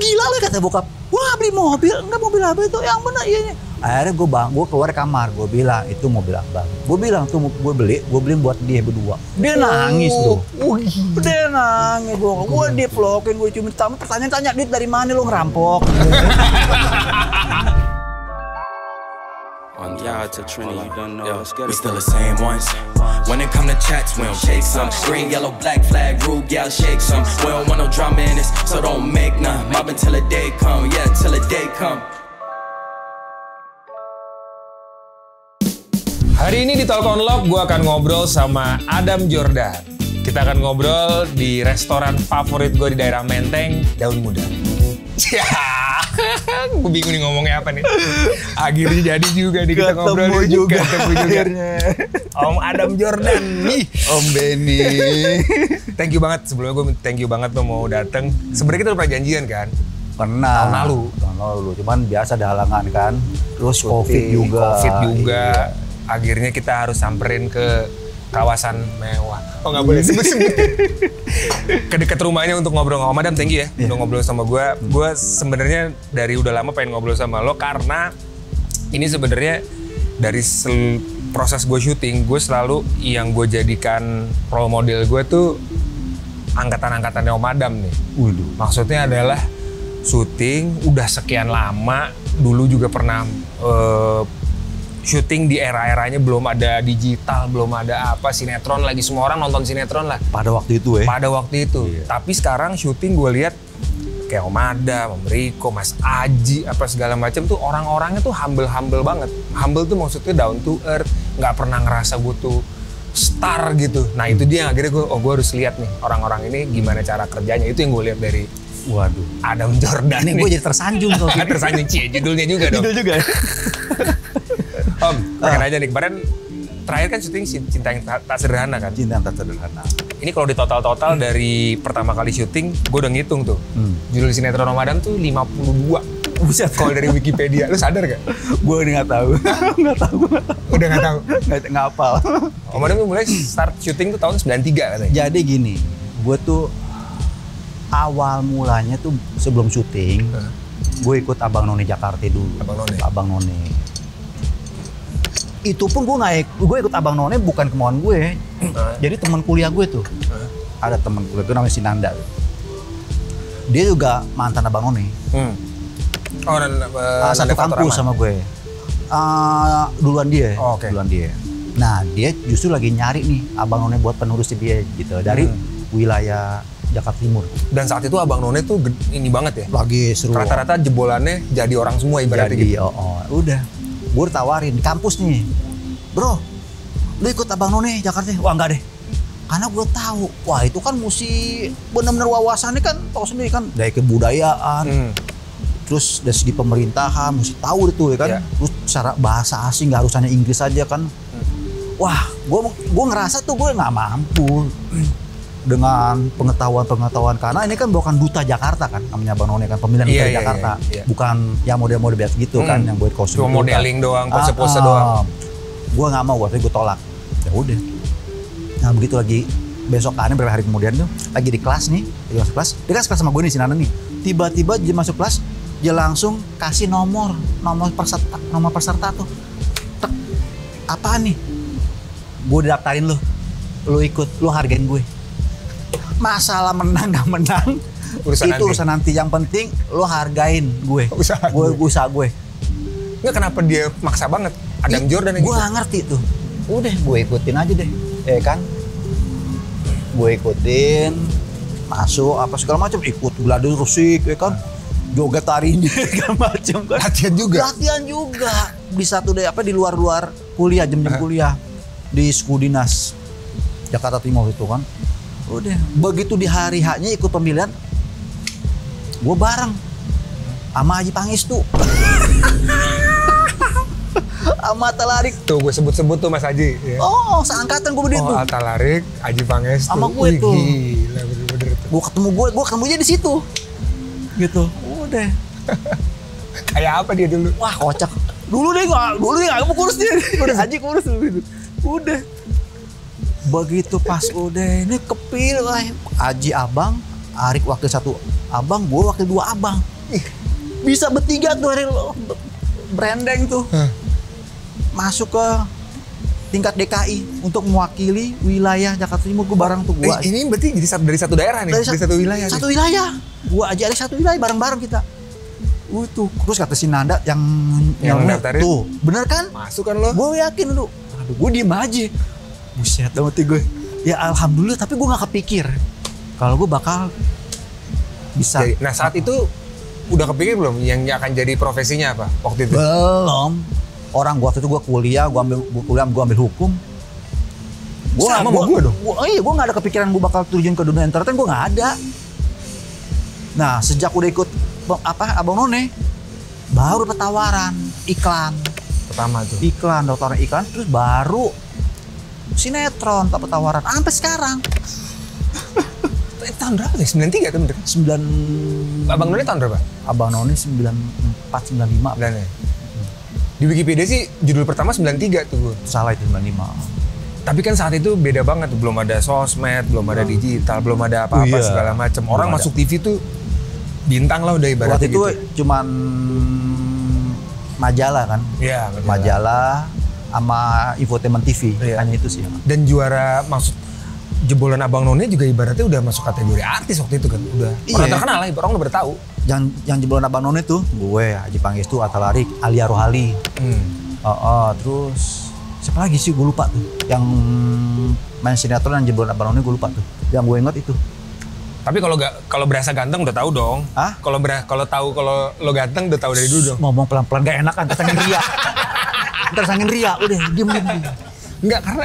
gila lah kata bokap. Wah beli mobil, enggak mobil apa itu, yang benar iya. Akhirnya gue keluar kamar, gue bilang itu mobil abang. Gue bilang tuh gue beli buat dia berdua. Dia nangis tuh. Dia nangis, gue dia pelokin, gue cuma tanya duit dari mana lu ngerampok. Yeah, to Trini, you don't know. We still the same ones. When it come to chats, we don't shake some. Green, yellow, black flag, rude gal, shake some. We don't want no drama in this, so don't make none. Mobbing till the day come, yeah, till the day come. Hari ini di Talk on Lock, gue akan ngobrol sama Adam Jordan. Kita akan ngobrol di restoran favorit gue di daerah Menteng, Daun Muda. Gue bingung nih ngomongnya apa nih. Akhirnya jadi juga nih kita ngobrol. Ketemu juga akhirnya. Om Adam Jordan nih. Om Benny. Thank you banget, sebelumnya gue thank you banget lo mau dateng. Sebenarnya kita udah pernah janjian kan? Pernah. Tahun lalu. Cuman biasa ada halangan kan. Terus Covid juga. Iya. Akhirnya kita harus samperin ke kawasan mewah. Oh nggak boleh sebut-sebut. Ke dekat rumahnya untuk ngobrol sama Om Adam. Thank you ya udah ngobrol sama gue. Gue sebenarnya dari udah lama pengen ngobrol sama lo karena ini sebenarnya dari proses gue syuting, gue selalu yang gue jadikan role model gue tuh angkatan-angkatannya Om Adam nih. Waduh. Maksudnya adalah syuting udah sekian lama, dulu juga pernah syuting di era-eranya belum ada digital, belum ada apa, sinetron lagi, semua orang nonton sinetron lah. Pada waktu itu Pada waktu itu. Iya. Tapi sekarang syuting gue lihat kayak Om Adam, Om Riko, Mas Aji, apa segala macam tuh orang-orangnya tuh humble banget. Humble tuh maksudnya down to earth, nggak pernah ngerasa gue tuh star gitu. Nah itu dia yang akhirnya gue harus lihat nih orang-orang ini gimana cara kerjanya. Itu yang gue lihat dari Adam Jordan. Ini gue jadi tersanjung tuh. Tersanjung, judulnya juga dong. Judul juga. Om, pengen aja nih, kemarin terakhir kan syuting Cinta yang Tak Sederhana kan? Cinta yang Tak Sederhana. Ini kalau di total dari pertama kali syuting, gue udah ngitung tuh. Judul sinetron Om Adam tuh 52. Buset. Kalau dari Wikipedia, lu sadar gak? Gue udah nggak tahu. Udah nggak tahu? Nggak hafal. Om Adam tuh mulai start syuting tuh tahun 93 katanya. Jadi gini, gue tuh awal mulanya tuh sebelum syuting, gue ikut Abang None Jakarta dulu. Abang None. Itu pun gue ikut Abang None bukan kemauan gue. Jadi teman kuliah gue tuh. Ada teman kuliah gue namanya Sinanda. Dia juga mantan Abang None. Oh, dan satu kampus sama gue. Duluan dia. Oh, okay. Duluan dia. Nah, dia justru lagi nyari nih Abang None buat penerus dia gitu dari wilayah Jakarta Timur. Dan saat itu Abang None tuh ini banget ya. Lagi seru. Rata-rata jebolannya jadi orang semua ibaratnya gitu. Udah. Gue tawarin di kampus nih, bro, lu ikut Abang None Jakarta? Wah enggak deh, karena gue tahu, wah itu kan mesti benar-benar wawasannya kan, tahu sendiri kan, dari kebudayaan, terus dari segi pemerintahan, mesti tahu itu ya kan, terus secara bahasa asing nggak harus hanya Inggris aja kan, wah, gue ngerasa tuh gue nggak mampu dengan pengetahuan karena ini kan bukan duta Jakarta kan namanya Abang None kan pemilihan duta Jakarta bukan yang model-model biasa gitu kan yang buat kostum cuma modeling doang pose-pose doang. Gue nggak mau waktu itu gue tolak ya udah. Nah begitu lagi besokannya beberapa hari kemudian tuh lagi di kelas nih dia kan kelas sama gue nih Sinana nih tiba-tiba dia masuk kelas dia langsung kasih nomor peserta tuh tek apaan nih gue didaftarin lu ikut lu hargain gue. Masalah menang gak menang urusan nanti. Yang penting lo hargain gue usaha gue. Nggak kenapa dia maksa banget Adam Jordan gue gak ngerti tuh. Udah gue ikutin aja deh kan gue ikutin masuk apa segala macam ikut gladi rusik ya kan joget tarinya segala macam kan latihan juga di satu deh di luar kuliah jam kuliah di Skudinas Jakarta Timur itu kan. Udah, begitu di hari haknya ikut pemilihan, gue bareng sama Haji Pangestu, sama Talarik. Tuh gue sebut-sebut tuh Mas Haji. Ya. Oh, seangkatan gue berdua tuh. Talarik, Haji Pangestu. Sama gue tuh. Gila, bener-bener tuh. Gue ketemu dia di situ. Gitu. Udah. Kayak apa dia dulu? Wah, kocak. Dulu dia nggak mau kurus dia. Haji kurus gitu. Udah. Begitu pas udah ini kepilih Haji abang, Arik wakil 1 abang, gue wakil 2 abang. Bisa bertiga tuh hari branding tuh. Masuk ke tingkat DKI untuk mewakili wilayah Jakarta Timur. Gue bareng tuh gua. Ini berarti jadi dari satu daerah nih, dari satu wilayah. Satu wilayah. Gua aja dari satu wilayah bareng-bareng kita. Tuh. Terus kata si Nanda yang daftarin. Tuh, bener kan? Masuk kan lo? Gue yakin lu. Aduh, gue diem aja. Buset, dalam hati gue. Ya alhamdulillah, tapi gue gak kepikir kalau gue bakal bisa. Jadi, nah saat itu udah kepikir belum yang akan jadi profesinya apa waktu itu? Belum. Orang waktu itu gue kuliah, gue ambil hukum. Sama sama gue dong. Iya, gue gak ada kepikiran gue bakal terjun ke dunia entertain, gue gak ada. Nah, sejak udah ikut Abang None, baru dapat tawaran iklan. Pertama tuh. Iklan, dokter iklan, terus baru sinetron dapat tawaran. Sampai sekarang. Tahun berapa sih? 93 tuh bener? 9... Abang None tahun berapa? Abang None 94, 95. Bener ya? Di Wikipedia sih judul pertama 93 tuh gue. Salah itu 95. Tapi kan saat itu beda banget, belum ada sosmed, belum ada digital, belum ada apa-apa segala macam. Orang belum masuk TV tuh bintang lah udah ibaratnya waktu itu gitu. cuman majalah kan? Iya, majalah sama infotainment TV, hanya itu sih. Dan juara maksud jebolan Abang None juga ibaratnya udah masuk kategori artis waktu itu kan, udah orang terkenal lah, orang udah bertahu. Yang jebolan Abang None tuh gue, Haji Pangestu, Atta Larik, Alia Rohali. Terus siapa lagi sih gue lupa tuh. Yang main sinetron yang jebolan Abang None gue lupa tuh. Yang gue ingat itu. Tapi kalau berasa ganteng udah tahu dong. Hah? Kalau lo ganteng udah tahu dari dulu dong. Ngomong pelan-pelan gak enak kan, tersangin ria. Tersangin ria, udah diem. Enggak, karena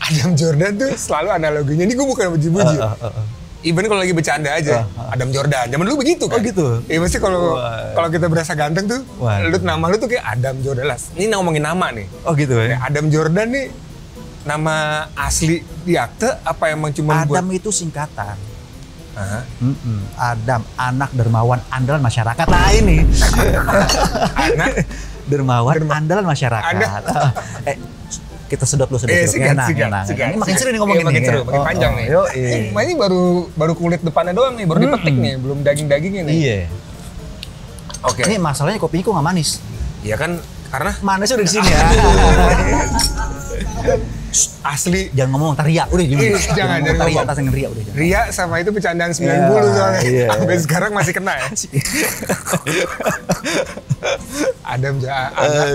Adam Jordan tuh selalu analoginya, ini gue bukan muji-muji. Even kalau lagi bercanda aja, Adam Jordan. Zaman dulu begitu kan? Oh gitu? Iya, mesti kalau kita berasa ganteng tuh, nama lu tuh kayak Adam Jordan lah. Ini ngomongin nama nih. Oh gitu ya? Adam Jordan nih, nama asli di akte apa emang cuma Adam itu singkatan. Adam, anak dermawan andalan masyarakat. Nah ini. Anak dermawan andalan masyarakat. Kita sedot lu sedot. Enak. Ini makin seru nih ngomongin makin seru, makin panjang nih. Ini baru kulit depannya doang nih, baru dipetik nih, belum daging-dagingnya nih. Iya. Oke. Ini masalahnya kopinya kok nggak manis? Iya kan, karena manisnya udah di sini ya. Asli. Jangan ngomong teriak, udah gini. Jangan teriak atas yang ria udah. Ria sama itu bercandaan 90 soalnya. Sampai sekarang masih kena ya. Adam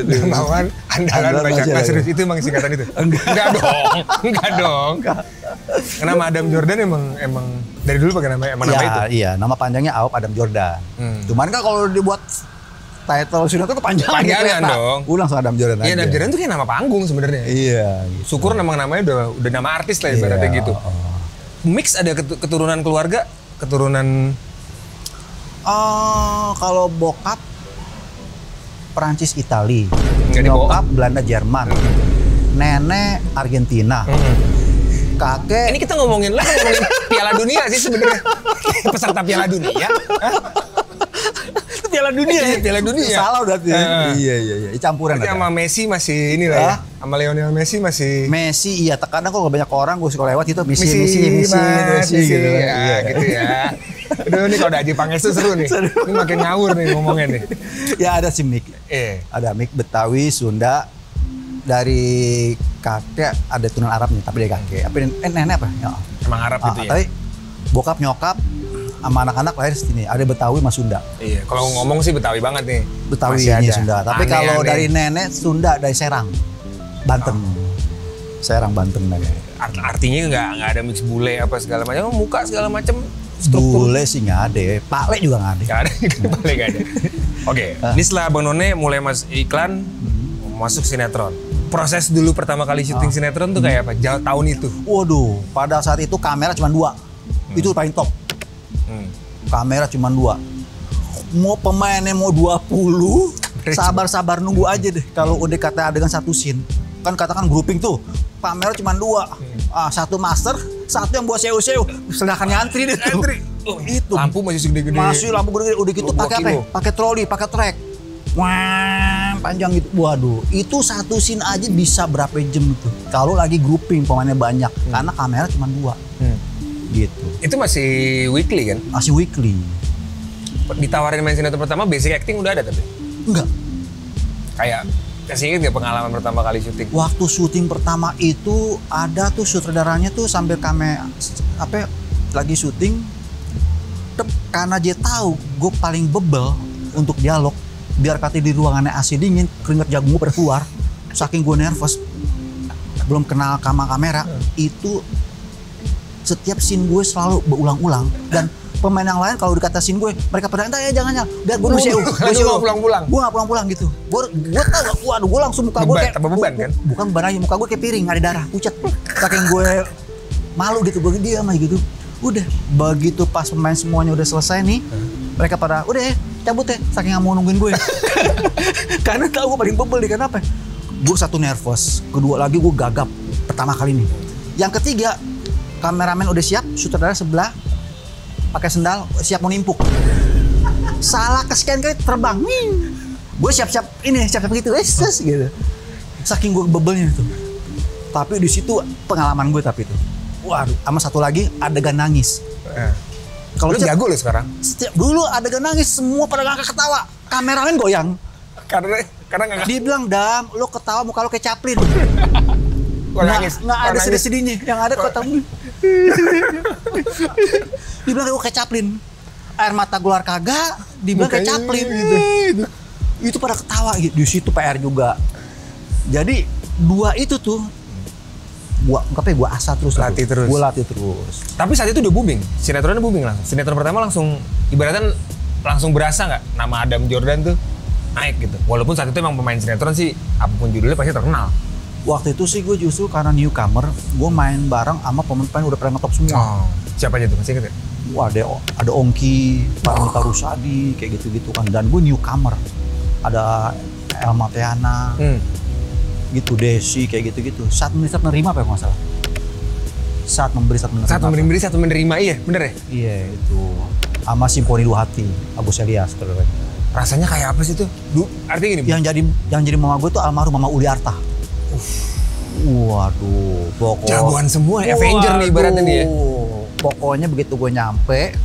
dermawan andalan masyarakat. Serius itu emang singkatan itu? Enggak dong. Kenapa Adam Jordan emang dari dulu pakai nama itu? Iya, nama panjangnya Aop Adam Jordan. Cuman kan kalau dibuat title sinetron itu panjangan dong. Langsung Adam Jordan aja. Iya, Adam Jordan tuh kayak nama panggung sebenarnya. Iya. Gitu. Syukur namanya udah nama artis lah ibaratnya gitu. Mix ada keturunan keluarga, keturunan. Kalau bokap Perancis Itali, nyokap Belanda Jerman, nenek Argentina, kakek. Ini kita ngomongin Piala Dunia sih sebenarnya. Peserta Piala Dunia. Piala Dunia ya? Piala Dunia. Salah udah tuh ya. Iya. Campuran ada. Sama Messi masih inilah ya. Sama Lionel Messi masih. Messi iya, kadang kalau banyak orang gue suka lewat itu Messi gitu. Ya, gitu ya. Aduh nih kalau ada Haji Pangestu seru nih. Ini makin ngawur nih ngomongnya nih. Ya ada si Mik. Ada Mik Betawi, Sunda. Dari kakek ada turunan Arab nih, tapi dari kakek. Nenek apa? Emang Arab gitu ya? Tapi bokap nyokap sama anak-anak lahir sini. Ada Betawi sama Sunda. Iya, kalau ngomong sih Betawi banget nih. Betawi ini Sunda. Tapi kalau dari nenek Sunda dari Serang, Banten. Serang Banten lagi. Artinya nggak ada mix bule apa segala macam, muka segala macam. Struktur. Bule sih nggak ada, Pakle juga nggak ada. Pakle nggak ada. Oke, ini setelah Bang None mulai masuk iklan, masuk sinetron. Proses dulu pertama kali syuting sinetron tuh kayak apa? Tahun itu? Waduh, pada saat itu kamera cuma 2. Itu paling top. Kamera cuma 2. Mau pemainnya mau 20, sabar-sabar nunggu aja deh. Kalau udah kata dengan satu scene, kan katakan grouping tuh, kamera cuma 2. Satu master, satu yang buat seu-seu, sedangkan nyantri deh. Itu lampu masih segede-gede. Masih lampu gede-gede. Udah gitu pakai apa? Pakai troli, pakai track. Wah, panjang gitu. Waduh, itu satu scene aja bisa berapa jam itu. Kalau lagi grouping pemainnya banyak, karena kamera cuma 2. Gitu. Itu masih weekly kan? Masih weekly. ditawarin main sinetron pertama basic acting udah ada tapi? Enggak. Kayak kasih inget gak pengalaman pertama kali syuting? Waktu syuting pertama itu ada tuh sutradaranya tuh sambil lagi syuting, karena dia tahu gue paling bebel untuk dialog, biar kata di ruangannya AC dingin, keringat jagung gue pada keluar, saking gue nervous, belum kenal kamera, itu setiap scene gue selalu berulang-ulang, dan pemain yang lain kalau dikata scene gue, mereka pada entah ya jangan biar gue bisa pulang-pulang. Gue nggak pulang-pulang gitu. Gue tau, waduh gue langsung muka gue kayak beban kan? Bukan beban aja, muka gue kayak piring, ada darah, pucat. Saking gue malu gitu, gue diam aja gitu. Udah, begitu pas pemain semuanya udah selesai nih, mereka pada udah ya cabut ya, saking nggak mau nungguin gue. Karena tahu gue paling bebel deh, kenapa? Gue satu nervous, kedua lagi gue gagap pertama kali nih. Yang ketiga, kameramen udah siap, sutradara sebelah pakai sendal siap mau nimpuk. Salah kesekian kali terbang. Gue siap-siap gitu, gitu. Saking gue bebelnya itu. Tapi di situ pengalaman gue tapi itu. Waduh, sama satu lagi adegan nangis. Kalau jago lo sekarang. Dulu adegan nangis semua pada ngangkat ketawa. Kameramen goyang. Karena nggak. Dia bilang, "Dam, lo ketawa muka lo kayak Chaplin." Nggak ada sedih-sedihnya. Yang ada ketawa. Dibilang gue kayak Chaplin, air mata keluar kagak, dibilang kayak Chaplin gitu. Itu pada ketawa gitu. Di situ PR juga. Jadi dua itu tuh gua asah terus. Gue latih terus. Tapi saat itu udah booming, sinetronnya booming langsung. Sinetron pertama langsung ibaratnya langsung berasa nggak nama Adam Jordan tuh naik gitu. Walaupun saat itu emang pemain sinetron sih apapun judulnya pasti terkenal. Waktu itu sih gue justru karena newcomer, gue main bareng sama pemain udah pernah ngetop semua. Siapa aja tuh, masih inget ya? Wah, ada Ongki, Pak Rusadi, kayak gitu-gitu kan. Dan gue newcomer. Ada Elma Teana, gitu, Desi, kayak gitu-gitu. Saat memberi, saat menerima apa ya nggak salah? Saat menerima, iya, bener ya? Iya, itu. Sama Simponi Dua Hati, Agus Elias. Rasanya kayak apa sih tuh? Artinya gini? Yang jadi mama gue tuh almarhum Mama Uli Arta. Waduh, pokoknya jagoan semua, Avenger nih ibaratnya dia. Pokoknya begitu gue nyampe,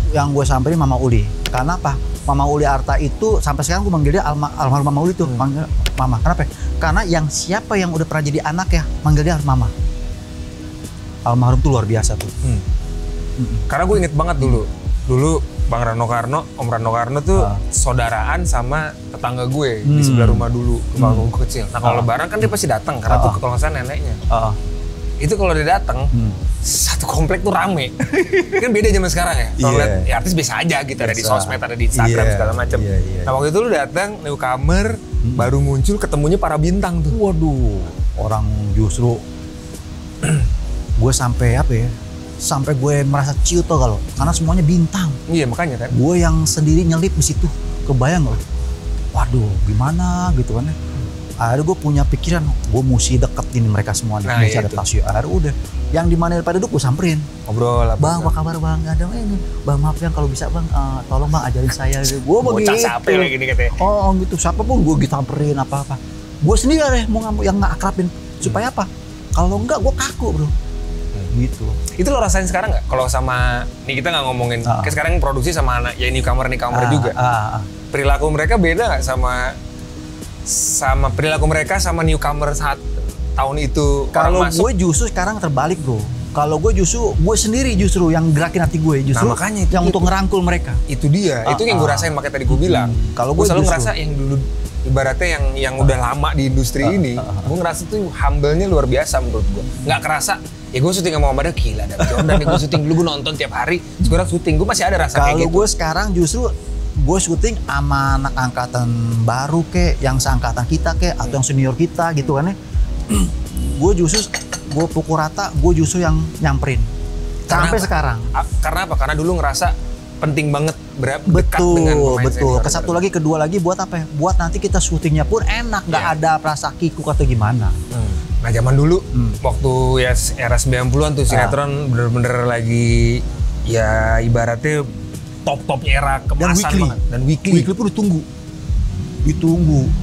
yang gue samperin Mama Uli. Karena apa? Mama Uli Arta itu sampai sekarang gue manggil dia almarhum Mama Uli tuh, manggil Mama. Kenapa? Karena siapa yang udah pernah jadi anak ya, manggil dia Mama. Almarhum tuh luar biasa tuh. Karena gue inget banget dulu Bang Rano Karno, Om Rano Karno tuh saudaraan sama tetangga gue di sebelah rumah dulu, rumah gue kecil. Nah kalau lebaran kan dia pasti datang karena tuh kalau nggak salah neneknya. Itu kalau dia datang, satu komplek tuh rame. Kan beda zaman sekarang ya. Kalau lihat ya artis biasa aja gitu, ada di sosmed, ada di Instagram segala macam. Nah waktu itu lu datang newcomer, baru muncul ketemunya para bintang tuh. Waduh, orang justru gue sampai apa ya? Sampai gue merasa ciut tuh kalau karena semuanya bintang. Iya makanya kan. Gue yang sendiri nyelip di situ, kebayang loh. Waduh, gimana gitu kan ya. Akhirnya gue punya pikiran, gue mesti deketin mereka semua, mesti adaptasi. Akhirnya udah, yang dimana pada duduk gue samperin. Ngobrol lah. Bang, apa kabar bang? Gak ada ini. Bang maaf yang kalau bisa bang, tolong bang ajarin saya. Gue begitu. Capek lagi nih katanya. Oh gitu, siapapun gue disamperin apa-apa. Gue sendiri deh mau yang nggak akrabin. Supaya apa? Kalau enggak gue kaku bro. Gitu. Itu lo rasain sekarang nggak? Kalau sama, nih kita nggak ngomongin, kayak sekarang produksi sama anak ya newcomer juga. Perilaku mereka beda nggak sama perilaku mereka sama newcomer saat tahun itu? Kalau gue justru sekarang terbalik bro. Kalau gue sendiri justru yang gerakin hati gue justru. Nah, makanya yang untuk ngerangkul mereka. Itu dia, itu yang gue rasain makanya tadi gue bilang. Kalau gue selalu ngerasa yang dulu ibaratnya yang udah lama di industri ini, gue ngerasa tuh humble-nya luar biasa menurut gue. Nggak kerasa. Ya gue syuting sama Muhammad gila, dan Jordan nih gue syuting dulu, gue nonton tiap hari. Sekarang syuting, gue masih ada rasa kayak gitu. Kalau gue sekarang justru gue syuting sama anak angkatan baru yang seangkatan kita atau yang senior kita gitu kan ya. Gue justru, gue pukul rata, gue justru yang nyamperin. Sampai sekarang. Karena apa? Karena dulu ngerasa penting banget dekat dengan pemain senior. Satu lagi, kedua lagi buat apa ya? Buat nanti kita syutingnya pun enak, nggak ada perasa kikuk atau gimana. Nah zaman dulu, waktu ya era 90-an tuh sinetron bener-bener lagi ya ibaratnya top-topnya era kemasan banget. Dan weekly pun ditunggu.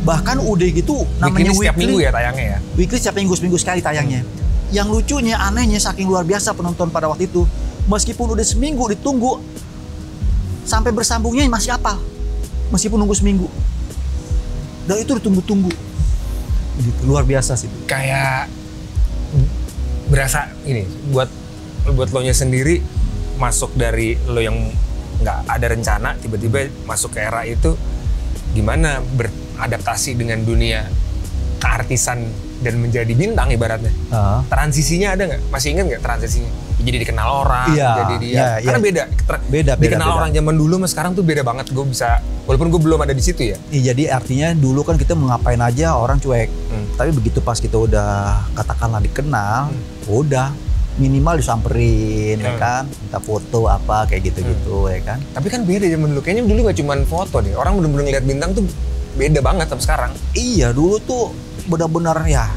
Bahkan udah gitu namanya weekly. Setiap minggu ya tayangnya ya? Weekly setiap seminggu sekali tayangnya. Yang lucunya, anehnya, saking luar biasa penonton pada waktu itu. Meskipun udah seminggu ditunggu, sampai bersambungnya masih apal, meskipun nunggu seminggu. Dan itu ditunggu-tunggu, gitu, luar biasa sih. Kayak berasa ini buat lo nya sendiri masuk dari lo yang nggak ada rencana tiba-tiba masuk ke era itu, gimana beradaptasi dengan dunia keartisan dan menjadi bintang ibaratnya. Transisinya ada nggak? Masih ingat nggak transisinya? Jadi dikenal orang, jadi dia. Karena beda. Dikenal orang zaman dulu sama sekarang tuh beda banget. Gue bisa, walaupun gue belum ada di situ ya. Jadi artinya dulu kan kita mau ngapain aja orang cuek. Tapi begitu pas kita udah katakanlah dikenal, udah minimal disamperin, ya kan, minta foto apa kayak gitu-gitu, ya kan. Tapi kan beda zaman dulu. Kayaknya dulu nggak cuma foto deh. Orang bener-bener ngeliat bintang tuh beda banget sama sekarang. Iya, dulu tuh benar-benar ya.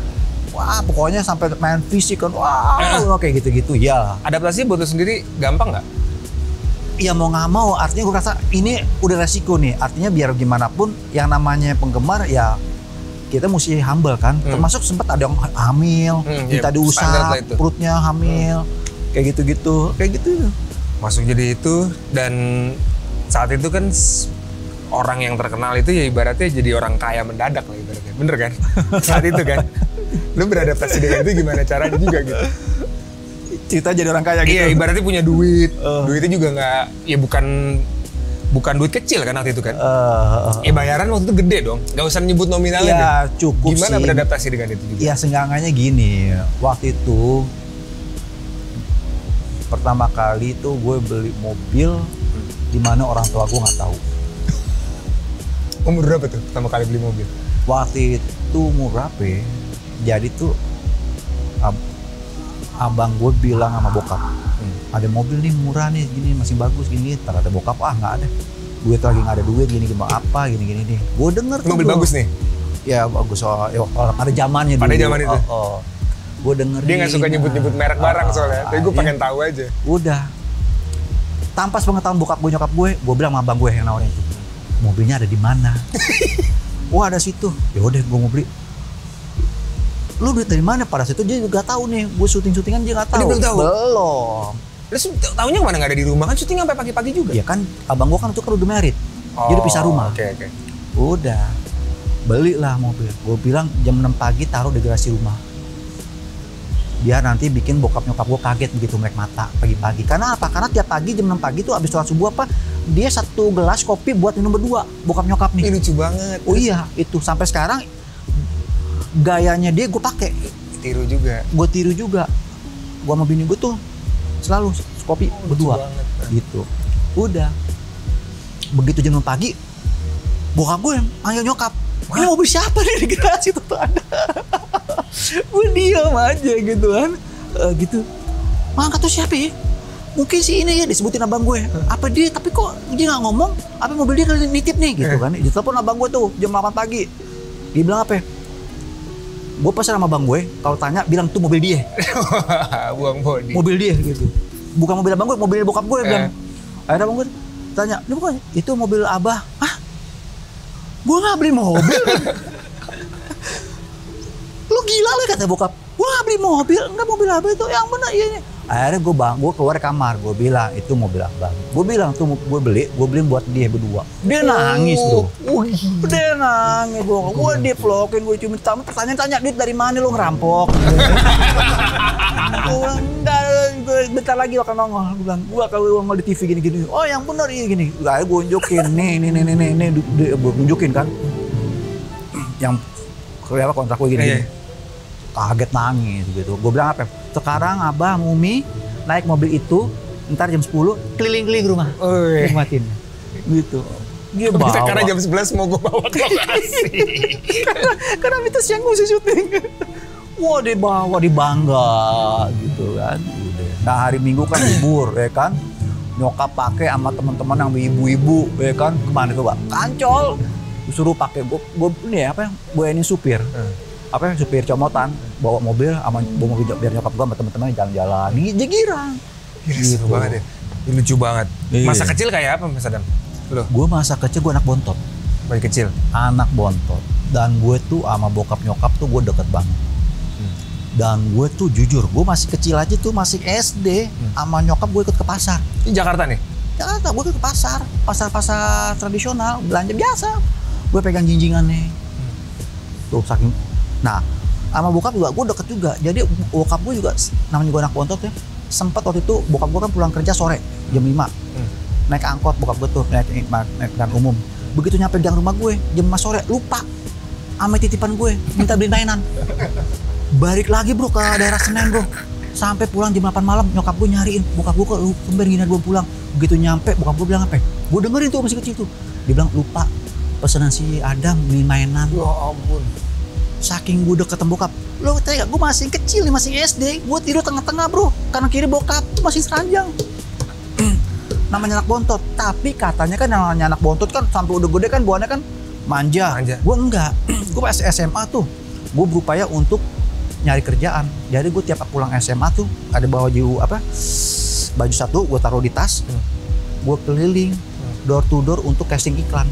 Wah, pokoknya sampai main fisik kan, wah, kayak gitu-gitu ya. Adaptasi buat lo sendiri gampang nggak? Iya, mau nggak mau, artinya gue rasa ini udah resiko nih. Artinya biar gimana pun yang namanya penggemar ya kita mesti humble kan. Termasuk sempat ada yang hamil, minta diusap, perutnya hamil, kayak gitu-gitu, kayak gitu. Masuk jadi itu, dan saat itu kan orang yang terkenal itu ya ibaratnya jadi orang kaya mendadak lah ibaratnya, bener kan? Saat itu kan. Lu beradaptasi dengan itu gimana caranya juga gitu? Cerita jadi orang kaya gitu? Iya, ibaratnya punya duit. Duitnya juga nggak, ya bukan duit kecil kan waktu itu kan? Bayaran waktu itu gede dong. Gak usah nyebut nominalnya ya, deh. Cukup gimana sih. beradaptasi dengan itu juga? Ya seenggaknya gini, waktu itu pertama kali tuh gue beli mobil di mana orang tua gue nggak tahu. Umur berapa tuh pertama kali beli mobil? Waktu itu umur berapa ya? Jadi tuh abang gue bilang sama bokap, ada mobil nih murah nih, gini masih bagus gini. Ntar ada bokap, nggak ada. Duit lagi nggak ada duit, gini gimana apa, gini nih. Gue denger tuh. Mobil bagus nih? Ya bagus, pada zamannya dulu. Pada zaman itu? Gue denger. Dia nggak suka nyebut-nyebut merek barang soalnya, tapi gue pengen tahu aja. Udah. Tanpa sepengetahuan bokap gue nyokap gue bilang sama abang gue yang nawarin itu, mobilnya ada di mana? Wah, ada situ. Ya udah, gue mau beli. Lu duit dari mana? Pada situ dia juga tahu nih, gue syutingan dia nggak tahu. Dia belum tahu? Belum. Terus tahunya mana nggak ada di rumah kan, syuting sampai pagi-pagi juga? Ya kan, abang gue kan itu kan udah married. Dia udah pisah rumah. Oke. Udah, belilah mobil. Gue bilang jam 6 pagi taruh di garasi rumah. Biar nanti bikin bokap nyokap gue kaget begitu melek mata pagi-pagi. Karena apa? Karena tiap pagi jam 6 pagi tuh abis sholat subuh apa, dia 1 gelas kopi buat minum berdua, bokap nyokap nih. Ini lucu banget. Oh iya, itu sampai sekarang gayanya dia gue pakai. Gue tiru juga. Gue sama bini gue tuh selalu kopi berdua gitu. Udah. Begitu jam 6 pagi, bokap gue yang panggil nyokap. Ini mobil siapa nih di garasi tuh ada. Gue diam aja gitu kan. Gitu. Mangkat tuh siapa ya? Mungkin si ini ya, disebutin abang gue. Apa dia, tapi kok dia nggak ngomong, apa mobil dia kali nitip nih gitu kan. Ditelepon abang gue tuh jam 8 pagi. Dia bilang apa? Gue pesan sama abang gue, kalau tanya bilang tuh mobil dia. Buang body. Mobil dia gitu. Bukan mobil abang gue, mobil bokap gue bilang. Akhirnya abang gue tanya, "Lu bukan itu mobil abah?" "Hah? Gue nggak beli mobil." "Lu gila lah," kata bokap. "Gue nggak beli mobil, enggak mobil abah itu yang benar iya." Akhirnya gue keluar kamar, gue bilang itu mobil abang. Gue bilang tuh gue beliin buat dia berdua. Dia nangis bro. Dia nangis bro. Gue dia vlogin, gue cuma tanya duit dari mana lu ngerampok. Gue enggak, bentar lagi bakal nongol. Gue bilang, gue kalau nongol di TV gini-gini. Oh yang benar iya gini. Akhirnya gue unjukin, nih, gue unjukin kan. Yang apa kontrak gue gini. Kaget nangis gitu. Gue bilang apa? Sekarang abah Mumi naik mobil itu, ntar jam 10 keliling-keliling rumah. Nikmatin. Gitu. Dia bawa. Karena jam 11 mau gue bawa ke lokasi. karena itu siang gue syuting. Wah dia bawa, dia bangga gitu kan. Nah hari Minggu kan libur ya kan. Nyokap pakai sama teman-teman yang ibu-ibu ya kan. Kemana coba? Kancol. Disuruh pakai gue ini apa? Gue ini supir. Supir comotan bawa mobil biar nyokap gua sama teman-teman jalan-jalan di Girang. Gitu banget ya. Ini lucu banget. Masa kecil kayak apa Mas Adam? Gue masa kecil gue anak bontot. Masih kecil? Anak bontot. Dan gue tuh sama bokap nyokap tuh gue deket banget. Dan gue tuh jujur, gue masih kecil aja tuh masih SD sama nyokap gue ikut ke pasar. Di Jakarta nih? Jakarta, gue ke pasar tradisional, belanja biasa. Gue pegang jinjingannya. Tuh saking. Nah, sama bokap juga gue deket juga. Jadi bokap gue juga, namanya gue anak bontot ya. Sempat waktu itu bokap gue kan pulang kerja sore jam 5. Naik angkot bokap gue tuh, naik angkutan umum. Begitu nyampe gang rumah gue jam 5 sore, lupa sama titipan gue, minta beli mainan. Balik lagi bro ke daerah Senen bro. Sampai pulang jam 8 malam, nyokap gue nyariin. Bokap gue kok kemben gini belum pulang. Begitu nyampe, bokap gue bilang apa? Gue dengerin tuh masih kecil tuh. Dia bilang lupa pesanan si Adam beli mainan. Ya ampun. Saking gue deket bokap. Lo tega, gue masih kecil nih, masih SD. Gue tidur tengah-tengah bro. Kanan kiri bokap tuh masih seranjang. Namanya anak bontot. Tapi katanya kan namanya anak bontot kan sampai udah gede kan bawaannya kan manja. Gue enggak. Gue pas SMA tuh, gue berupaya untuk nyari kerjaan. Jadi gue tiap pulang SMA tuh ada bawa baju satu, gue taruh di tas. Gue keliling door to door untuk casting iklan.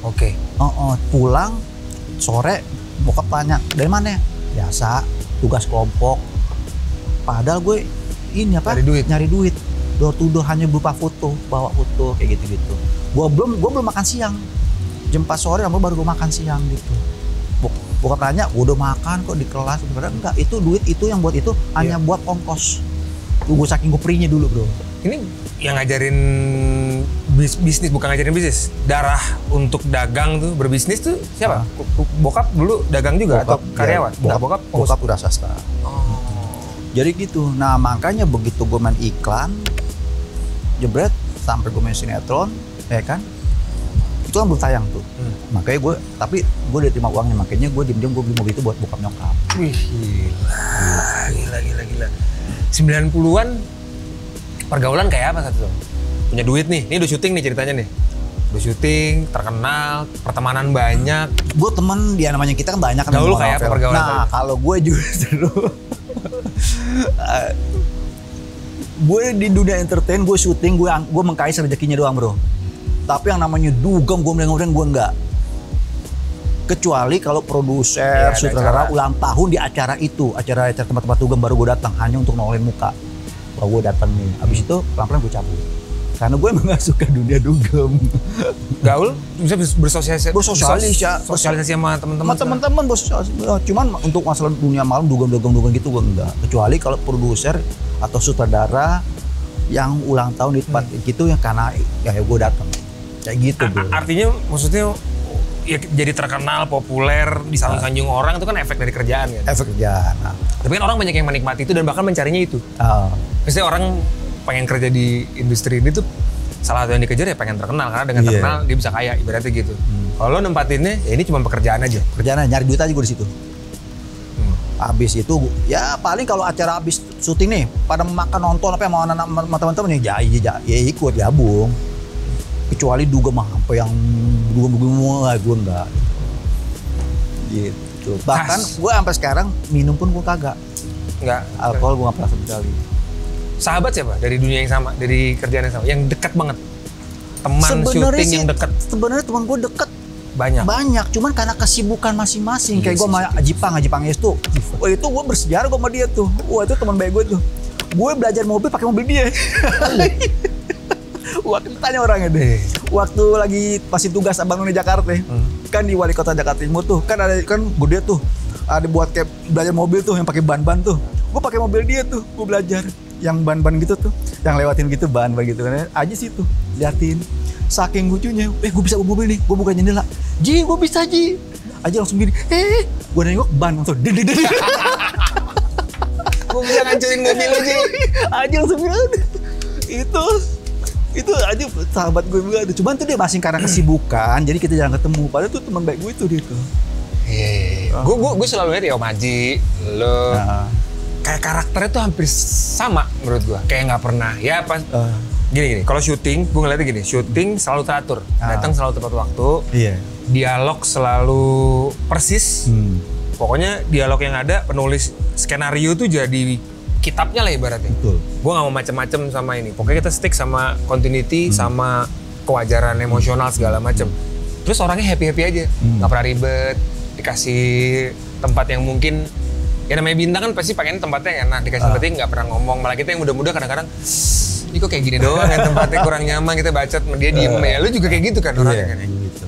Oke. Pulang sore bokap tanya dari mana? Biasa tugas kelompok. Padahal gue nyari duit. Door to door hanya berupa foto, bawa foto kayak gitu-gitu. Gue belum makan siang. Jam 4 sore baru gue makan siang gitu. Bokap tanya, udah makan kok di kelas. Sebenarnya enggak, itu duit itu yang buat itu hanya buat ongkos. Gue saking goprinya dulu bro. Ini yang ngajarin bisnis, bukan ngajarin bisnis. Darah untuk dagang tuh, berbisnis tuh siapa? Bokap dulu dagang juga atau karyawan? Ya, bokap udah swasta. Jadi gitu. Nah makanya begitu gue main iklan, jebret sampai gue main sinetron, ya kan? Itu kan belum tayang tuh. Makanya gue udah terima uangnya, makanya gue diam-diam gue beli mobil itu buat bokap nyokap. Wih gila. 90-an pergaulan kayak apa satu tuh? Punya duit nih, ini udah syuting nih ceritanya nih. Udah syuting, terkenal, pertemanan banyak. Gue temen dia namanya kita kan banyak kan. Dahulu kayak apa pergaulan? Nah kalau gue justru gue di dunia entertain, gue syuting, gue mengkais rezekinya doang bro. Tapi yang namanya dugem, gue enggak. Kecuali kalau produser, sutradara ulang tahun di acara itu, acara tempat-tempat dugem baru gue datang hanya untuk nongolin muka. Bahwa gue datang nih, abis itu pelan-pelan gue cabut. Karena gue emang gak suka dunia dugem. Gaul bisa bersosialisasi sama teman-teman. Teman-teman bersosialisasi. Cuman untuk masalah dunia malam dugem gitu gue enggak. Kecuali kalau produser atau sutradara yang ulang tahun di tempat gitu yang karena ya gue datang. Kayak gitu bro. Artinya maksudnya ya jadi terkenal, populer, disanjung-sanjung orang itu kan efek dari kerjaan kan? Efek kerjaan. Tapi kan orang banyak yang menikmati itu dan bahkan mencarinya itu. Maksudnya orang pengen kerja di industri ini tuh salah satu yang dikejar ya pengen terkenal, karena dengan terkenal dia bisa kaya, ibaratnya gitu. Kalau lo nempatinnya ya ini cuma pekerjaan aja. Pekerjaan nyari duit aja gue di situ. Habis itu ya paling kalau acara habis syuting nih pada makan nonton apa sama teman-teman ya ikut gabung. Kecuali dugem sampai yang dugem gue enggak. Gitu. Bahkan gue sampai sekarang minum pun gue kagak. Enggak. Alkohol gue nggak pernah sama sekali. Sahabat siapa dari dunia yang sama, dari kerjaan yang sama, yang dekat banget? Teman syuting yang dekat? Sebenarnya teman gue dekat. Banyak, cuman karena kesibukan masing-masing. Kayak gue sama Ajipang itu. Wah itu gue bersejarah gue sama dia tuh. Wah itu teman baik gue tuh. Gue belajar mobil pakai mobil dia. Waktu tanya orangnya deh. Waktu lagi pasti tugas Abang None Jakarta, kan di Wali Kota Jakarta Timur tuh, kan ada kan gede tuh, ada buat kayak belajar mobil tuh yang pakai ban-ban tuh. Gue pakai mobil dia tuh, gue belajar yang ban-ban gitu tuh, yang lewatin gitu ban-ban gitu kan. Aja situ, liatin. Saking lucunya, gue bisa bawa mobil nih, gue buka jendela. Ji, gue bisa Ji. Aja langsung gini, gue nengok ban langsung. Gue bisa ngancurin mobil Ji. Aja langsung gini, itu aja sahabat gue juga ada. Cuman tuh dia masih karena kesibukan, jadi kita jarang ketemu. Padahal tuh teman baik gue itu dia tuh. Gue selalu lihat ya Om Haji, lo kayak karakternya tuh hampir sama menurut gue. Kayak nggak pernah ya pas gini. Kalau syuting, gue ngeliatnya gini, syuting selalu teratur, datang selalu tepat waktu, dialog selalu persis. Pokoknya dialog yang ada, penulis skenario tuh jadi kitabnya lah ibaratnya. Betul. Gue gak mau macem-macem sama ini. Pokoknya kita stick sama continuity, sama kewajaran emosional segala macem. Terus orangnya happy-happy aja, gak pernah ribet, dikasih tempat yang mungkin, ya namanya bintang kan pasti pengen tempatnya enak, dikasih tempat yang gak pernah ngomong. Malah kita yang muda-muda kadang-kadang, ini kok kayak gini doang kan tempatnya kurang nyaman, kita bacot, dia diem ya. Lu juga kayak gitu kan orangnya kan? Gitu.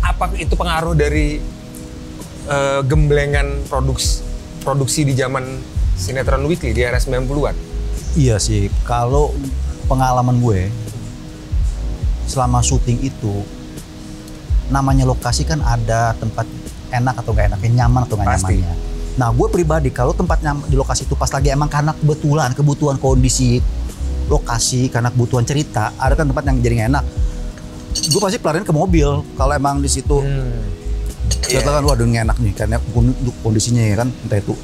Apa itu pengaruh dari gemblengan produksi di zaman sinetron weekly di era 90-an? Iya sih, kalau pengalaman gue selama syuting itu, namanya lokasi kan ada tempat enak atau gak enaknya, nyaman atau gak Pasti. nyamannya. Nah gue pribadi kalau tempat nyaman di lokasi itu pas lagi emang karena kebutuhan kondisi lokasi, karena kebutuhan cerita, ada kan tempat yang jadi gak enak, gue pasti pelarian ke mobil kalau emang di situ. Ternyata kan waduh nggak enak nih karena kondisinya ya kan, entah itu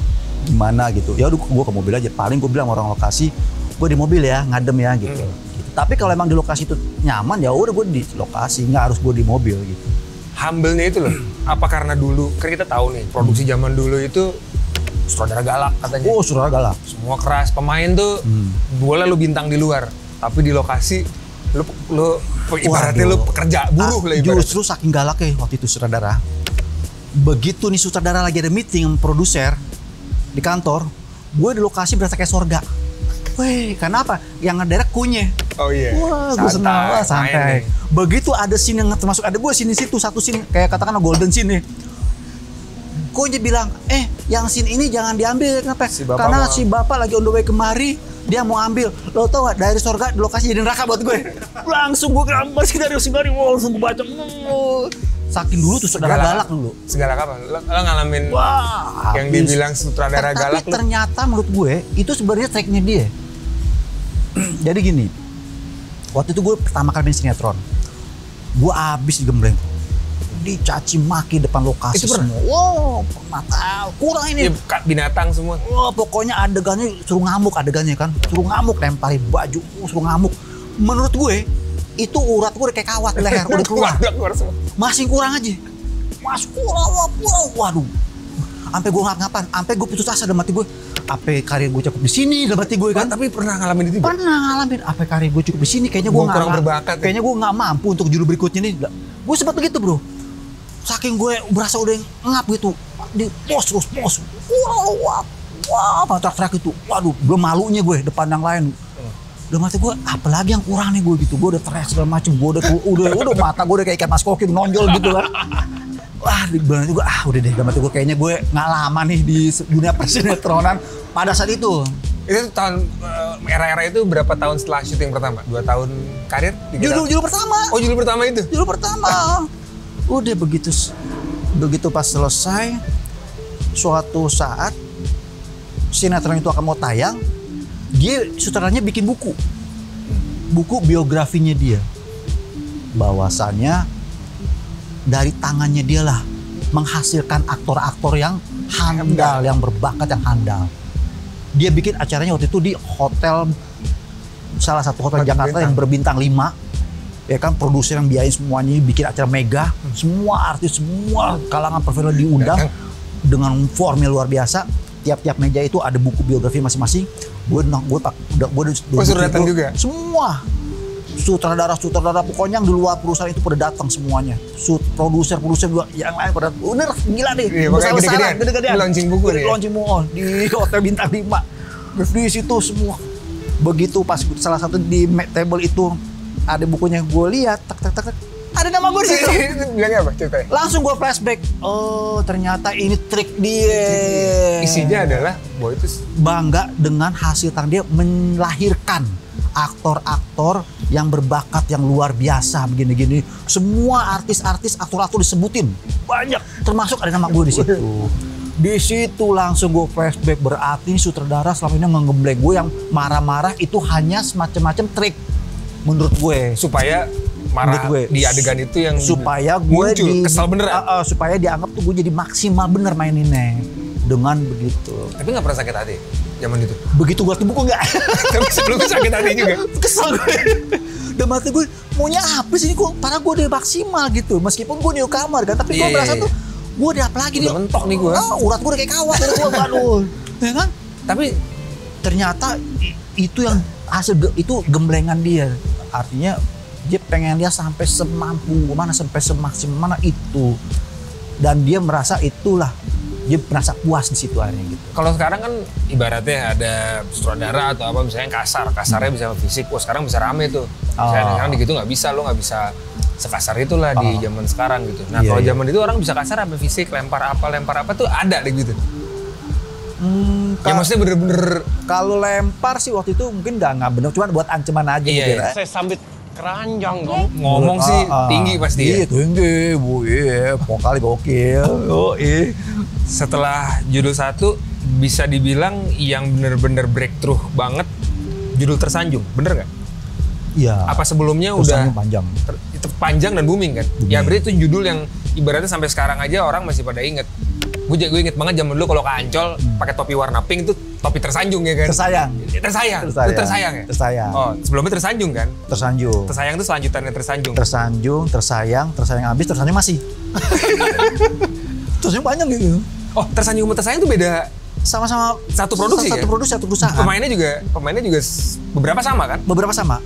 gimana gitu. Ya udah gue ke mobil aja. Paling gue bilang orang lokasi, gue di mobil ya, ngadem ya gitu. Gitu. Tapi kalau emang di lokasi itu nyaman ya udah gue di lokasi, nggak harus gue di mobil gitu. Humble-nya itu loh. Apa karena dulu kan kita tahu nih produksi zaman dulu itu sutradara galak katanya. Oh saudara galak. Semua keras, pemain tuh boleh lu bintang di luar, tapi di lokasi lu ibaratnya lu pekerja buruh lah ibaratnya. Justru saking galaknya waktu itu sutradara. Begitu nih sutradara lagi ada meeting sama produser di kantor, gue di lokasi berasa kayak sorga. Wih, kenapa? Yang ngedirect kunyah. Oh iya. Wah, gue senang. Wah, santai. Begitu ada scene yang termasuk ada gue scene situ, satu scene kayak katakanlah golden scene nih. Kunyah bilang, yang scene ini jangan diambil kenapa? Karena si bapak lagi on the way kemari, dia mau ambil. Lo tau gak, dari surga di lokasi jadi neraka buat gue. Langsung gue gambar sih dari sini, langsung gue baca. Saking dulu tuh sutradara galak dulu. Segala apa? Lo ngalamin Wah, yang dibilang sutradara galak. Tapi ternyata menurut gue itu sebenarnya tracknya dia. Jadi gini, waktu itu gue pertama kali main sinetron, gue abis digembleng, dicaci maki depan lokasi semua. Wow, mata kurang ini. Ya, binatang semua. Wah, pokoknya adegannya suruh ngamuk adegannya kan, suruh ngamuk, lemparin baju, suruh ngamuk. Menurut gue itu urat gue udah kayak kawat leher udah keluar. Masih kurang aja. Masih kurang. Waduh. Sampai gue ngap-ngapan, sampai gue putus asa dalam hati gue. Apa karir gue cukup di sini dalam hati gue kan? Tapi pernah ngalamin itu juga? Pernah ngalamin. Apa karir gue cukup di sini? Kayaknya gue kurang berbakat. Kayaknya gue nggak mampu untuk judul berikutnya nih. Gue sempat begitu bro. Saking gue berasa udah ngap gitu. Di pos. Wah, teriak itu. Waduh, gue malunya gue depan yang lain. Udah mati gue, apalagi yang kurang nih gue gitu. Gue udah teriak segala macem, gue udah mata gue udah kayak ikan mas koki nonjol gitu kan. Wah, di bulan itu gue, udah deh, udah mati gue kayaknya gue nggak lama nih di dunia persinetronan pada saat itu. Itu tahun era-era itu berapa tahun setelah syuting pertama? 2 tahun karir? Judul pertama. Oh, judul pertama itu? Judul pertama. Udah begitu pas selesai, suatu saat sinetron itu akan mau tayang. Dia sutradaranya bikin buku biografinya dia, bahwasannya dari tangannya dia lah menghasilkan aktor-aktor yang handal, yang berbakat, yang handal. Dia bikin acaranya waktu itu di hotel, salah satu hotel Jakarta yang berbintang 5, ya kan, produser yang biayain semuanya, bikin acara mega, semua artis, semua kalangan profesional diundang dengan formnya luar biasa. Tiap-tiap meja itu ada buku biografi masing-masing. Gue suruh datang juga? Semua sutradara pokoknya yang di luar perusahaan itu pada datang semuanya. Produser juga yang lain pada bener gila deh. Gede-gedean. Launching buku nih. Launching buku di hotel bintang 5. Di situ semua. Begitu pas salah satu di table itu ada bukunya, gue lihat tak ada nama gue di situ. Bilangnya apa ceritanya? Langsung gue flashback. Oh, ternyata ini trik dia. Isinya adalah bahwa itu bangga dengan hasil tangan dia melahirkan aktor-aktor yang berbakat yang luar biasa begini-gini. Semua artis-artis, aktor-aktor disebutin banyak, termasuk ada nama gue di situ. Di situ langsung gue flashback, berarti sutradara selama ini ngegembleng gue yang marah-marah itu hanya semacam trik menurut gue, supaya marah gue di adegan itu yang supaya gue kesal beneran, supaya dianggap tuh gue jadi maksimal bener maininnya dengan begitu. Tapi nggak pernah sakit hati zaman itu? Begitu gue buku nggak? Tapi sebelumnya sakit hati juga? Kesel gue. Dan mati gue maunya apa sih ini, kok para gue udah maksimal gitu, meskipun gue di kamar kan, tapi gue merasa tuh gue udah apa lagi nih, mentok nih gue. Urat gue udah kayak kawat dari gue baru, ya kan? Tapi ternyata itu yang hasil itu gemblengan dia, artinya dia pengen dia sampai semampu mana, sampai semaksimal mana itu, dan dia merasa itulah Dia merasa puas di situ akhirnya gitu. Kalau sekarang kan ibaratnya ada sutradara atau apa misalnya kasarnya bisa fisik. Wah sekarang bisa rame tuh. Sekarang di gitu nggak bisa, lo nggak bisa sekasar itulah di zaman sekarang gitu. Nah kalau zaman itu orang bisa kasar apa fisik, lempar apa tuh ada deh gitu. Ya maksudnya bener-bener kalau lempar sih waktu itu mungkin nggak bener, cuma buat ancaman aja gitu ya. Saya sambit keranjang dong. Ngomong sih tinggi pasti ya. Iya tinggi, bu, iya, vokal gokil. Oh iya. Setelah judul 1 bisa dibilang yang bener-bener breakthrough banget judul Tersanjung, bener nggak? Iya. Apa sebelumnya Tersanjung udah panjang. Itu panjang dan booming kan? Booming. Ya berarti itu judul yang ibaratnya sampai sekarang aja orang masih pada inget. Gue inget banget zaman dulu kalau ke Ancol pakai topi warna pink itu topi Tersanjung ya kan? Tersayang. Tersayang. Itu Tersayang ya? Tersayang. Oh, sebelumnya Tersanjung kan? Tersanjung. Tersayang itu selanjutannya Tersanjung. Tersayang habis, Tersanjung masih. Tersanjung panjang gitu. Oh, Tersanjung sama Tersayang itu beda. Sama-sama Satu produksi satu kan? produksi, satu perusahaan. Pemainnya juga beberapa sama kan? Beberapa sama.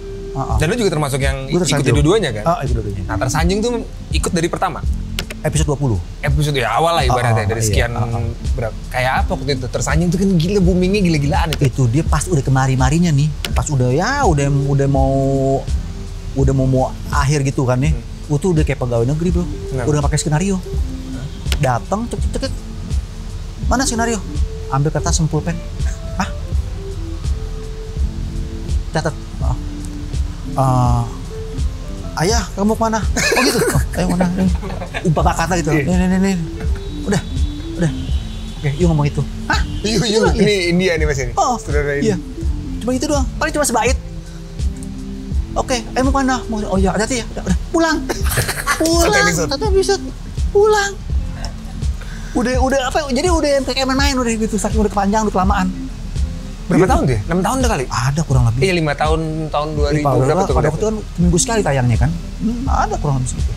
Dan lu juga termasuk yang Gua ikut Tersanjung. dua-duanya kan? Ikut dua-duanya. Nah, Tersanjung tuh ikut dari pertama. Episode 20. Episode ya awal lah ibaratnya dari sekian berapa. Kayak apa waktu itu Tersanjung tuh kan gila boomingnya gila-gilaan itu. Itu dia pas udah kemari-marinya nih. Pas udah mau akhir gitu kan nih. Itu udah kayak pegawai negeri, Bro. Kenapa? Udah pakai skenario. Datang cek. Mana skenario? Ambil kertas sempul pen. Hah? Catat. Ayah, kamu kemana? Oh gitu. Ayo mana? Umpama kata gitu. Nih. Udah. Oke, yuk ngomong itu. Hah? Yuk. Ini India nih Mas ini. Oh, Saudara ini. iya. Cuma itu doang. Paling cuma sebait. Oke, mau mana? Oh iya, hati-hati ya. Udah. Pulang. Satu episode. Pulang. Udah apa? Jadi udah kayak main-main udah gitu. Saking udah kepanjang, udah kelamaan. Berapa tahun dia? 6 tahun udah kali? Ada kurang lebih. Iya 5 tahun 2000 berapa tuh? Pada waktu itu kan minggu sekali tayangnya kan. Ada kurang lebih segitu.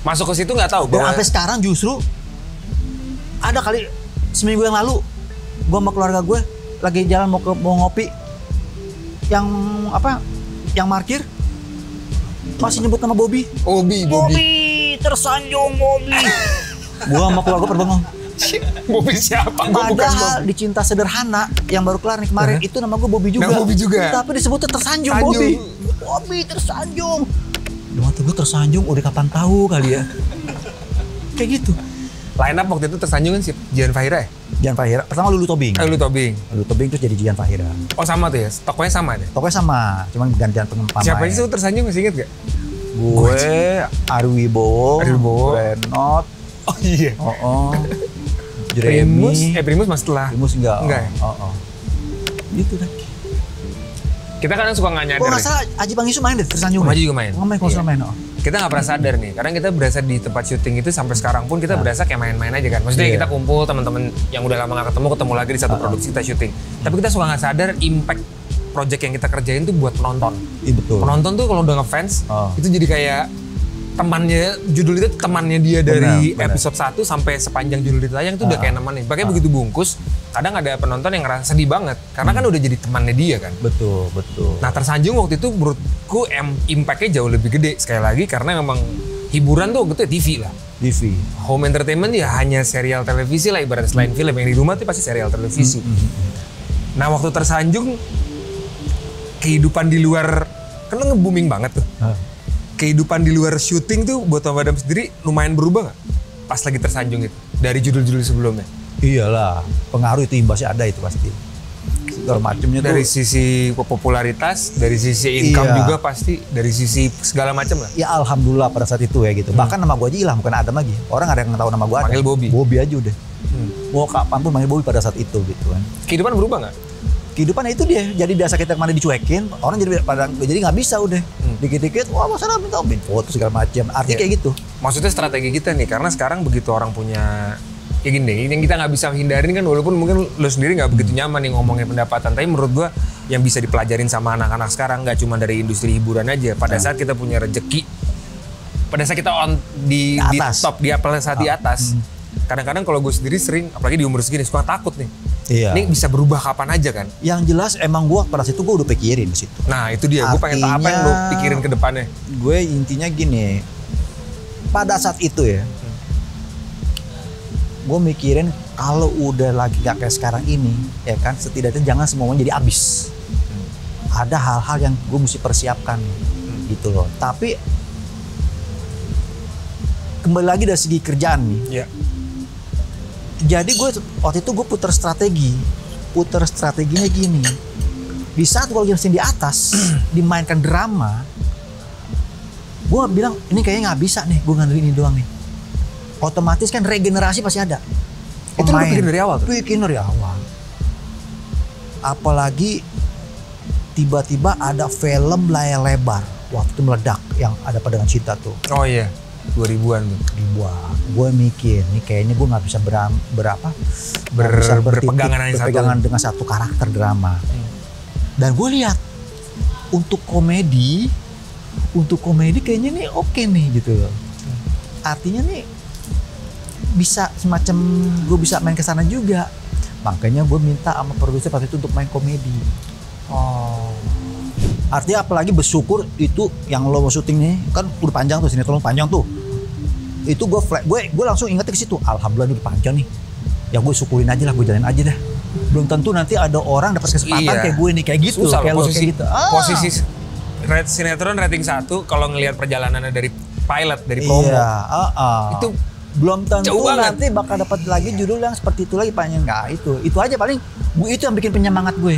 Masuk ke situ nggak tahu. Dan sampai sekarang justru ada kali seminggu yang lalu gue sama keluarga gue lagi jalan mau ngopi, yang parkir masih nyebut nama Bobby. Bobby Tersanjung Bobby. Gue sama keluarga berbengong. Bobby siapa? Padahal di Cinta Sederhana yang baru kelar nih kemarin itu nama gue Bobby juga. Nama Bobby juga. Tapi disebutnya Tersanjung Bobby. Bobby Tersanjung. Mata gue tersanjung udah kapan tahu kali ya. Kayak gitu. Line up waktu itu Tersanjung kan si Jihan Fahira ya? Jihan Fahira. Pertama Lulu Tobing. Lulu Tobing. Lulu Tobing terus jadi Jihan Fahira. Oh sama tuh ya? Tokonya sama deh? Tokonya sama, cuman gantian pemain. Siapa sih tuh Tersanjung masih inget gak? Gue, Ari Wibowo, Renot. Oh iya. Primus mas setelah. Primus enggak ya? Gitu deh. Kita kadang suka nggak nyadar. Gue nggak salah, Aji Pangestu main deh, Tersanjung. Aji juga main. Main kalau main. Kita nggak pernah sadar nih, karena kita berasa di tempat syuting itu sampai sekarang pun kita berasa kayak main-main aja kan. Maksudnya kita kumpul teman-teman yang udah lama nggak ketemu lagi di satu produksi kita syuting. Tapi kita suka nggak sadar impact project yang kita kerjain tuh buat penonton. Iya betul. Penonton tuh kalau udah ngefans, itu jadi kayak temannya, judul itu temannya dia dari episode 1 sampai sepanjang judul itu tayang itu udah kayak nemenin. Makanya begitu bungkus, kadang ada penonton yang ngerasa sedih banget karena kan udah jadi temannya dia kan. Betul. Nah Tersanjung waktu itu menurutku impact-nya jauh lebih gede sekali lagi karena memang hiburan tuh waktu itu TV lah. TV. Home entertainment ya hanya serial televisi lah ibarat selain film yang di rumah tuh pasti serial televisi. Nah waktu Tersanjung kehidupan di luar kan lo nge-booming banget tuh. Kehidupan di luar syuting tuh buat Om Adam sendiri lumayan berubah nggak? Pas lagi Tersanjung itu dari judul-judul sebelumnya. Iyalah, pengaruh itu imbasnya ada itu pasti. Segala macamnya dari tuh. sisi popularitas, dari sisi income juga pasti, dari sisi segala macam lah. Ya alhamdulillah pada saat itu ya gitu. Bahkan nama gue aja hilang, bukan Adam lagi. Orang ada yang tahu nama gue. Panggil Bobby. Bobby aja udah. Mau kapan pun panggil Bobby pada saat itu gitu kan. Kehidupan berubah nggak? Kehidupan itu dia. Jadi biasa kita kemana dicuekin, orang jadi nggak bisa udah. Dikit-dikit, wah masa minta foto segala macam. Artinya kayak gitu. Maksudnya strategi kita nih, karena sekarang begitu orang punya ya gini deh, yang kita nggak bisa hindarin kan walaupun mungkin lo sendiri nggak begitu nyaman nih ngomongin pendapatan, tapi menurut gua yang bisa dipelajarin sama anak-anak sekarang nggak cuma dari industri hiburan aja. Pada saat kita punya rejeki, pada saat kita di top, pada saat di atas, kadang-kadang kalau gue sendiri sering, apalagi di umur segini suka takut nih. Iya. Ini bisa berubah kapan aja kan? Yang jelas emang gue pada situ gue udah pikirin di situ. Nah itu dia, gue pengen tahu apa yang lo pikirin ke depannya. Gue intinya gini, pada saat itu ya, gue mikirin kalau udah lagi gak kayak sekarang ini, ya kan, setidaknya jangan semuanya jadi abis. Ada hal-hal yang gue mesti persiapkan, gitu loh. Tapi kembali lagi dari segi kerjaan nih. Iya. Jadi gue waktu itu gue putar strateginya gini. Di saat gue lagi di atas, dimainkan drama, gue bilang ini kayaknya nggak bisa nih, gue ngandelin ini doang nih. Otomatis kan regenerasi pasti ada. Itu lu bikin dari awal tuh? Bikin dari awal. Apalagi tiba-tiba ada film layar lebar waktu itu meledak yang ada Padangan Cinta tuh. Oh iya, 2000-an tuh. Wah, gue mikir nih kayaknya gue nggak bisa berpegangan dengan satu karakter drama. Dan gue lihat untuk komedi kayaknya nih oke nih gitu loh. Artinya nih bisa semacam gue bisa main ke sana juga. Makanya gue minta sama produser waktu itu untuk main komedi. Oh. Artinya apalagi bersyukur itu yang lo mau syuting nih kan udah panjang tuh, sinetron panjang tuh. Itu gue langsung inget ke situ. Alhamdulillah ini udah panjang nih. Ya gue syukurin aja lah, gue jalanin aja dah. Belum tentu nanti ada orang dapat kesempatan kayak gue nih, kayak gitu. Susah kayak posisi, lo, kayak gitu. posisi sinetron rating 1 kalau ngelihat perjalanannya dari pilot, dari promo. Iya, Itu belum tentu jauh banget. nanti bakal dapat lagi judul yang seperti itu lagi, panjang nggak itu aja paling gue itu yang bikin penyemangat gue.